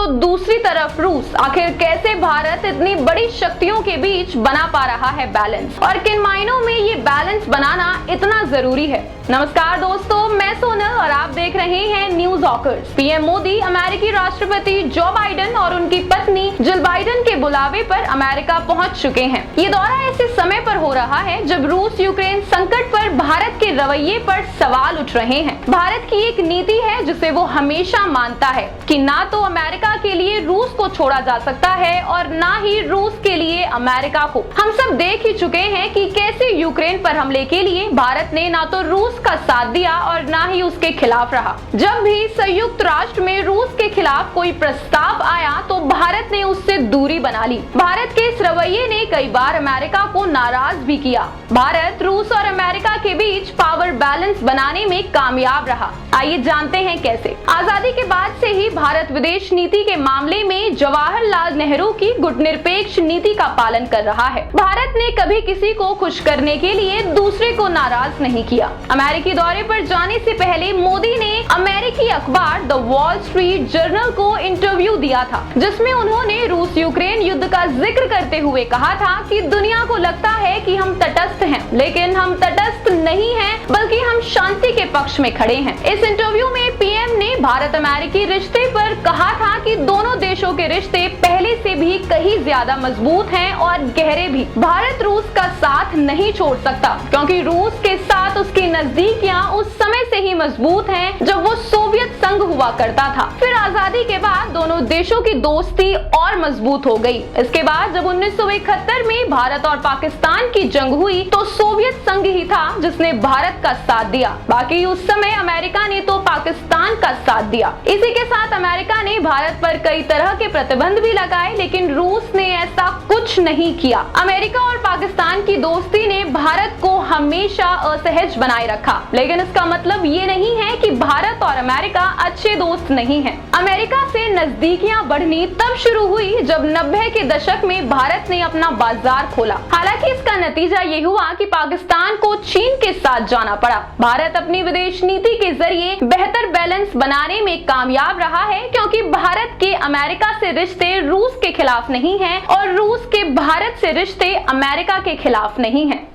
दूसरी तरफ रूस। आखिर कैसे भारत इतनी बड़ी शक्तियों के बीच बना पा रहा है बैलेंस, और किन मायनों में ये बैलेंस बनाना इतना जरूरी है। नमस्कार दोस्तों, मैं सोनल और आप देख रहे हैं न्यूज ऑकर्स। पीएम मोदी अमेरिकी राष्ट्रपति जो बाइडेन और उनकी पत्नी जिल बाइडेन के बुलावे पर अमेरिका पहुंच चुके हैं। ये दौरा ऐसे समय पर हो रहा है जब रूस यूक्रेन संकट पर भारत के रवैये पर सवाल उठ रहे हैं। भारत की एक नीति है जिसे वो हमेशा मानता है कि ना तो अमेरिका के लिए रूस को छोड़ा जा सकता है और ना ही रूस के लिए अमेरिका को। हम सब देख ही चुके हैं कि कैसे यूक्रेन पर हमले के लिए भारत ने ना तो रूस का साथ दिया और ना ही उसके खिलाफ रहा। जब भी संयुक्त राष्ट्र में रूस के खिलाफ कोई प्रस्ताव आया तो भारत ने उससे दूरी बना ली। भारत के इस रवैये ने कई बार अमेरिका को नाराज भी किया। भारत रूस और अमेरिका के बीच पावर बैलेंस बनाने में कामयाब रहा। आइए जानते हैं कैसे। आजादी के बाद से ही भारत विदेश नीति के मामले में जवाहरलाल नेहरू की गुटनिरपेक्ष नीति का पालन कर रहा है। भारत ने कभी किसी को खुश करने के लिए दूसरे को नाराज नहीं किया। अमेरिकी दौरे पर जाने से पहले मोदी ने अमेरिकी अखबार द वॉल स्ट्रीट जर्नल को इंटरव्यू दिया था, जिसमें उन्होंने रूस यूक्रेन युद्ध का जिक्र करते हुए कहा था कि दुनिया को लगता है कि हम तटस्थ हैं, लेकिन हम तटस्थ नहीं हैं, बल्कि हम शांति के पक्ष में खड़े हैं। इस इंटरव्यू में पीएम ने भारत अमेरिकी रिश्ते पर कहा था कि दोनों देशों के रिश्ते पहले से भी कहीं ज्यादा मजबूत हैं और गहरे भी। भारत रूस का साथ नहीं छोड़ सकता, क्योंकि रूस के साथ उसकी नजदीकियां उस समय से ही मजबूत हैं जब वो सोवियत संघ हुआ करता था। फिर आजादी के बाद दोनों देशों की दोस्ती और मजबूत हो गई। इसके बाद जब 1971 में भारत और पाकिस्तान की जंग हुई तो सोवियत संघ ही था जिसने भारत का साथ दिया। बाकी उस समय अमेरिका ने तो पाकिस्तान का साथ दिया। इसी के साथ अमेरिका ने भारत पर कई तरह के प्रतिबंध भी लगाए, लेकिन रूस ने ऐसा कुछ नहीं किया। अमेरिका और पाकिस्तान की दोस्ती ने भारत को हमेशा असहज बनाए रखा, लेकिन इसका मतलब ये नहीं है कि भारत और अमेरिका अच्छे दोस्त नहीं हैं। अमेरिका से नजदीकियां बढ़नी तब शुरू हुई जब 90 के दशक में भारत ने अपना बाजार खोला। हालांकि इसका नतीजा ये हुआ कि पाकिस्तान को चीन के साथ जाना पड़ा। भारत अपनी विदेश नीति के जरिए बेहतर बैलेंस बनाने में कामयाब रहा है, क्योंकि भारत के अमेरिका से रिश्ते रूस के खिलाफ नहीं हैं और रूस के भारत से रिश्ते अमेरिका के खिलाफ नहीं हैं।